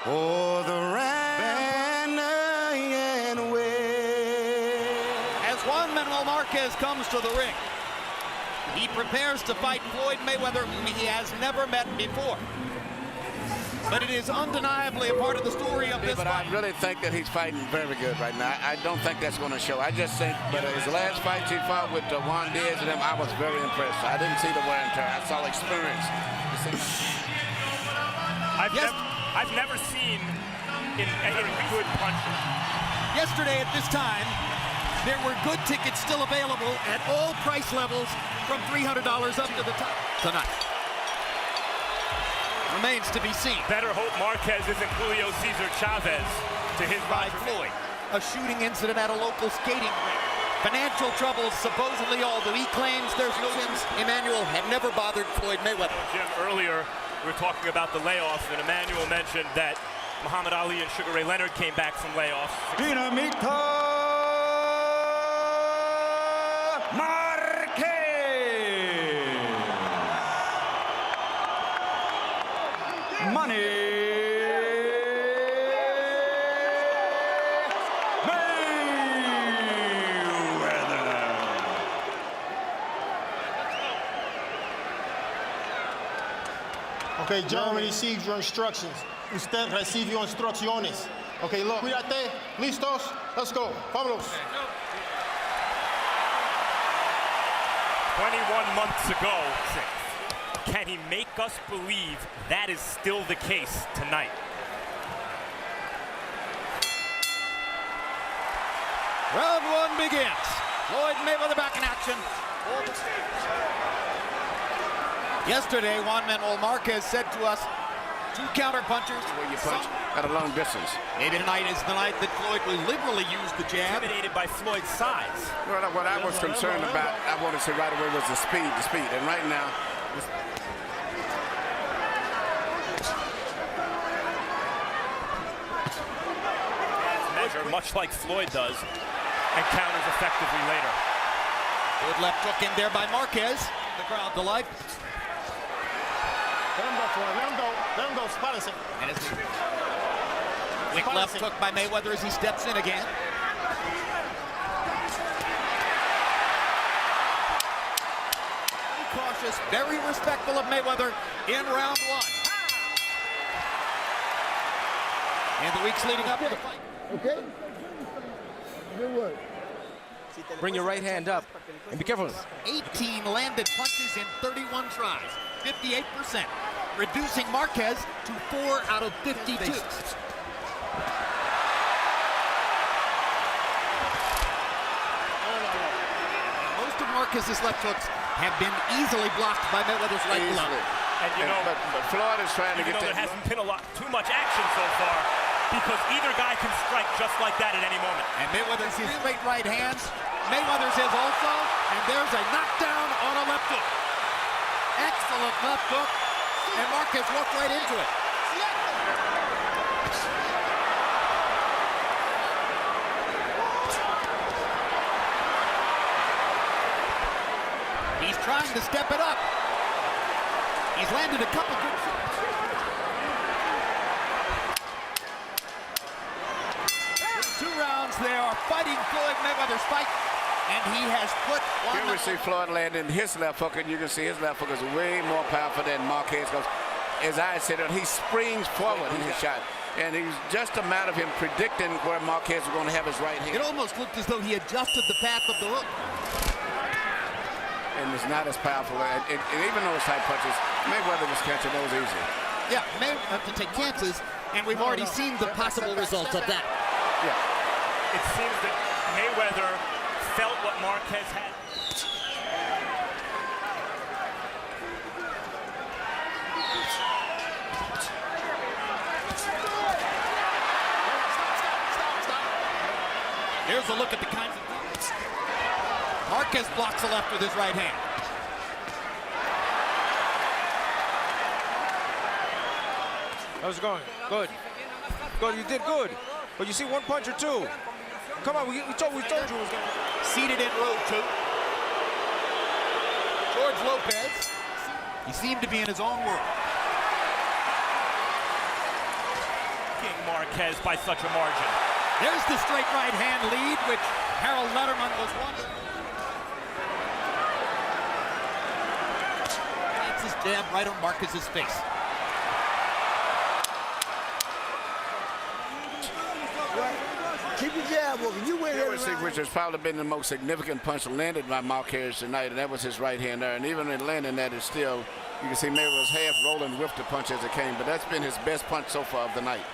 Oh, the rain and wind. As Juan Manuel Marquez comes to the ring, he prepares to fight Floyd Mayweather, whom he has never met before. But it is undeniably a part of the story of this fight. I really think that he's fighting very good right now. I don't think that's going to show. I just think that his last fight he fought with Juan Diaz and him, I was very impressed. I didn't see the wear and tear. I saw experience. I've never seen in good punches. Yesterday at this time, there were good tickets still available at all price levels from $300 up to the top tonight. Remains to be seen. Better hope Marquez isn't Julio Cesar Chavez to his Roger Floyd. A shooting incident at a local skating rink. Financial troubles, supposedly, although he claims there's no sins. Emmanuel had never bothered Floyd Mayweather. Jim, earlier we were talking about the layoffs, and Emmanuel mentioned that Muhammad Ali and Sugar Ray Leonard came back from layoffs. Dynamite Marquez. Money Mayweather. Okay, Jeremy received your instructions. Usted recibió instrucciones. Okay, look. Cuídate. Listos. Let's go. Vámonos. 21 months ago, can he make us believe that is still the case tonight? Round one begins. Floyd Mayweather back in action. Yesterday, Juan Manuel Marquez said to us, 2 counter-punchers. Where you punch at a long distance. Maybe tonight is the night that Floyd will liberally use the jab. Intimidated by Floyd's size. Well, what I was concerned about, I wanted to say right away, was the speed. And right now, measure, much like Floyd does, and counters effectively later. Good left hook in there by Marquez. The crowd delight. Let him go, Floyd. Let him go. Let him go. Spárense. And it's quick left hook by Mayweather as he steps in again. Cautious, very respectful of Mayweather in round one. In the weeks leading up to the fight. Okay? Good work. Bring your right hand up and be careful. 18 landed punches in 31 tries, 58%, reducing Marquez to 4 out of 52. Most of Marquez's left hooks have been easily blocked by Mayweather's right glove. And you know, but Floyd is trying to get there hasn't been too much action so far, because either guy can strike just like that at any moment. And Mayweather's his straight right hands. Mayweather's his also, and there's a knockdown on a left hook. Excellent left hook, and Marquez walked right into it. He's trying to step it up. He's landed a couple good shots. Two rounds, they are fighting Floyd Mayweather's fight, and he has put one. Here we see Floyd landing his left hook, and you can see his left hook is way more powerful than Marquez goes. As I said, he springs forward in his shot, and it's just a matter of him predicting where Marquez is going to have his right hand. It almost looked as though he adjusted the path of the hook. And it's not as powerful. And even those high punches, Mayweather was catching those easy. Yeah, Mayweather have to take chances, and we've already seen the possible results of that. Yeah. It seems that Mayweather felt what Marquez had. Here's a look at the kinds of things. Marquez blocks the left with his right hand. How's it going? Good. Good, you did good. But you see one punch or two. Come on, we told you it was going to. Seated in row 2. George Lopez. He seemed to be in his own world. walking Marquez by such a margin. There's the straight right hand lead, which Harold Letterman was once. That's his jab right on Marquez's face. Keep your jab working. You win every round. Which has probably been the most significant punch landed by Marquez tonight, and that was his right hand there. And even in landing that, is still, you can see Mayweather was half rolling with the punch as it came, but that's been his best punch so far of the night.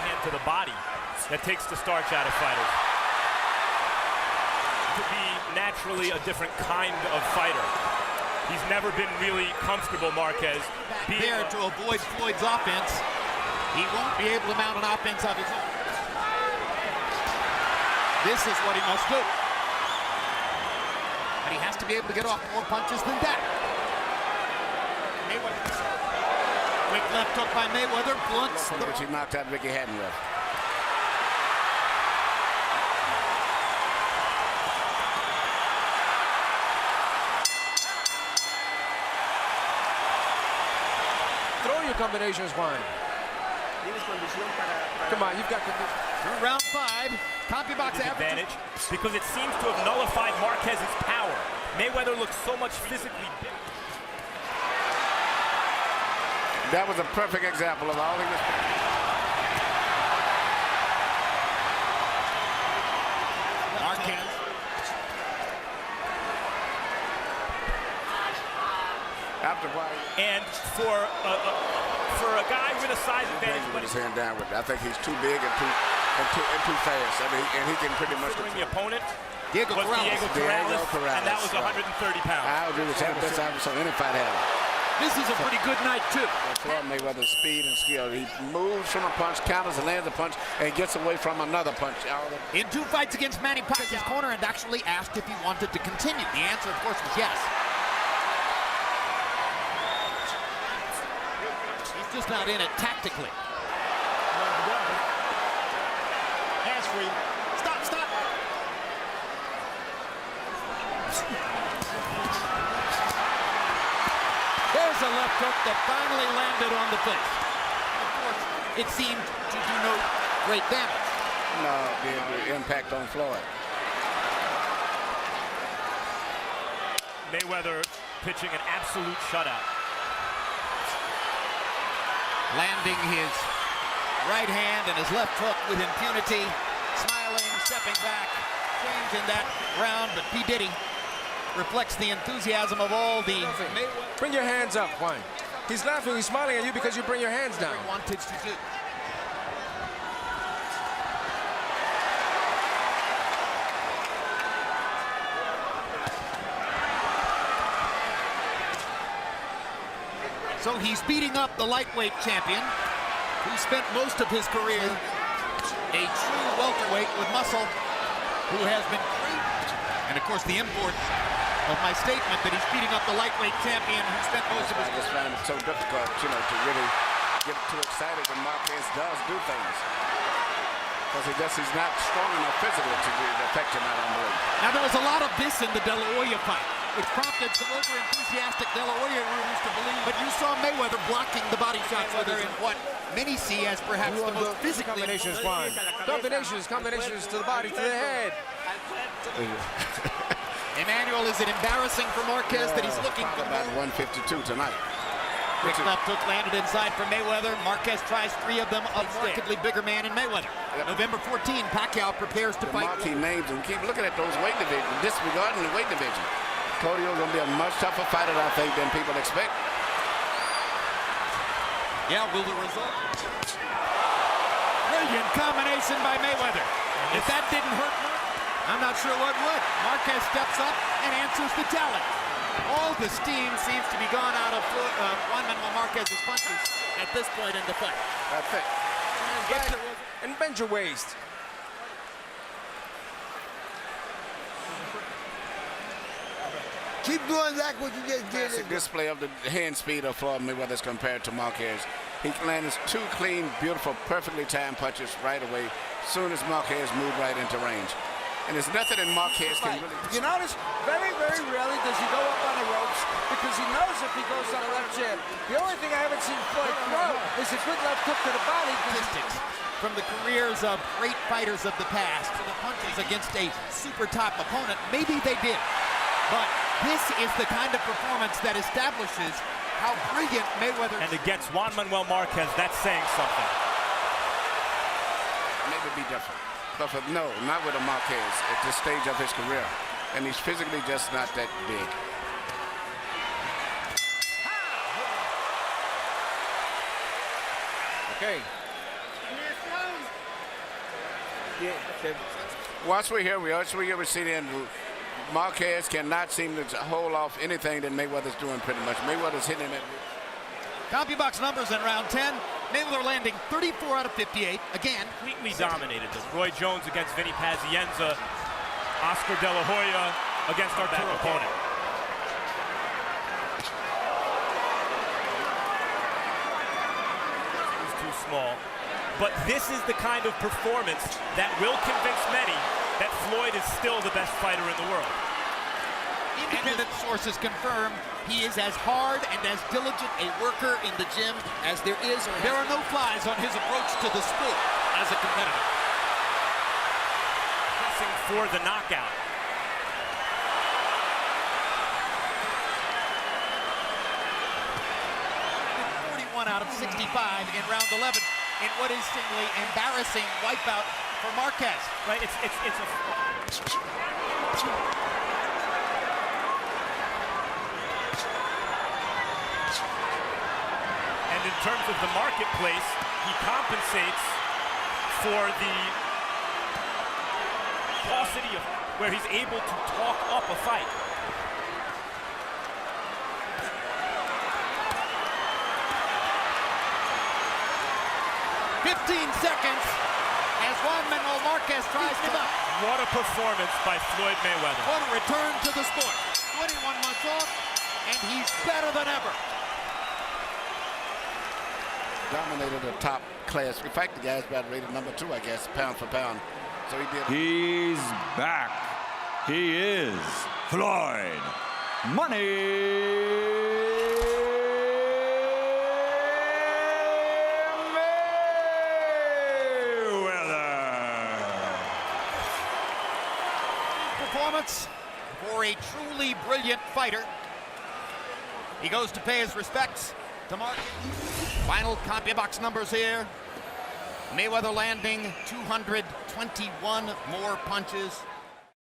Hand to the body that takes the starch out of fighters. To be naturally a different kind of fighter. He's never been really comfortable, Marquez. There to avoid Floyd's offense. He won't be able to mount an offense of his own. This is what he must do. But he has to be able to get off more punches than that. Mayweather. Quick left hook by Mayweather. Blunts the... Which he knocked out Ricky Hatton with. Throw your combinations, Juan. Come on, you've got the... Through round 5, CompuBox advantage because it seems to have nullified Marquez's power. Mayweather looks so much physically bigger. That was a perfect example of all he was. Marquez. After why? And for a guy with a size advantage, Put his hand down with it. I think he's too big and too fast. I mean, and he can pretty much control the opponent. Diego Corrales, and that was 130 pounds. I agree with that. Best I saw any fight had. This is a pretty good night, too. Floyd Mayweather's speed and skill. He moves from a punch, counters and lands a punch, and gets away from another punch. In 2 fights against Manny Pacquiao's corner, and actually asked if he wanted to continue. The answer, of course, was yes. He's just not in it tactically. Hands free. Stop, stop. There's a left hook that finally landed on the face. Of course, it seemed to do no great damage. No, the impact on Floyd. Mayweather pitching an absolute shutout. Landing his right hand and his left hook with impunity. Smiling, stepping back, changing that round, but P. Diddy reflects the enthusiasm of all the... Bring your hands up, Juan. He's laughing, he's smiling at you because you bring your hands down. Wanted to do. So he's beating up the lightweight champion, who spent most of his career a true welterweight with muscle, who has been great. And of course the import of my statement that he's beating up the lightweight champion who spent most of his career. I just find it so difficult, you know, to really get too excited when Marquez does do things. Because he's not strong enough physically to affect him out on the ring. Now there was a lot of this in the De La Hoya fight, which prompted some over-enthusiastic De La Hoya rumors to believe. But you saw Mayweather blocking the body shots in what many see as perhaps the most physically... Combinations, Juan. Combinations to the body, to the head. Emmanuel, is it embarrassing for Marquez that he's looking for about 152 tonight? Quick left hook landed inside for Mayweather. Marquez tries 3 of them, a markedly bigger man in Mayweather. November 14, Pacquiao prepares to fight. Marquis names and keep looking at those weight divisions, disregarding the weight division. Cotio's going to be a much tougher fighter, I think, than people expect. Yeah, will the result? Brilliant combination by Mayweather. If that didn't hurt Marquez, I'm not sure what would. Marquez steps up and answers the challenge. All the steam seems to be gone out of Juan Manuel Marquez's punches at this point in the fight. That's it. And bend your waist. Keep doing like what you just did. Classic display of the hand speed of Floyd Mayweather as compared to Marquez. He lands 2 clean, beautiful, perfectly timed punches right away, soon as Marquez moved right into range. And there's nothing in Marquez can really... You notice, very, very rarely does he go up on the ropes because he knows if he goes on a left jab. The only thing I haven't seen Floyd throw is a good left hook to the body. Statistics from the careers of great fighters of the past to the punches against a super top opponent, maybe they did. But this is the kind of performance that establishes how brilliant Mayweather is. And against Juan Manuel Marquez, that's saying something. Maybe be different. But no, not with a Marquez at this stage of his career. And he's physically just not that big. Okay. Once we're here, we see the end. Marquez cannot seem to hold off anything that Mayweather's doing pretty much. Mayweather's hitting it. CompuBox numbers in round 10. Mayweather landing 34 out of 58. Again, Completely dominated them. Roy Jones against Vinny Pazienza. Oscar De La Hoya against our back opponent. He's too small. But this is the kind of performance that will convince many that Floyd is still the best fighter in the world. independent sources confirm he is as hard and as diligent a worker in the gym as there is. There are no flies on his approach to the sport as a competitor. Pressing for the knockout. Out of 65 in round 11 in what is simply embarrassing wipeout for Marquez. Right, it's a... And in terms of the marketplace, he compensates for the paucity of where he's able to talk up a fight. 15 seconds as Juan Manuel Marquez tries to up. What a performance by Floyd Mayweather. What a return to the sport. 21 months off, and he's better than ever. Dominated the top class. In fact, the guy's about rated number 2, I guess, pound for pound. So he did. He's back. He is Floyd Money. Performance for a truly brilliant fighter. He goes to pay his respects to Marquez. Final CompuBox numbers here. Mayweather landing 221 more punches.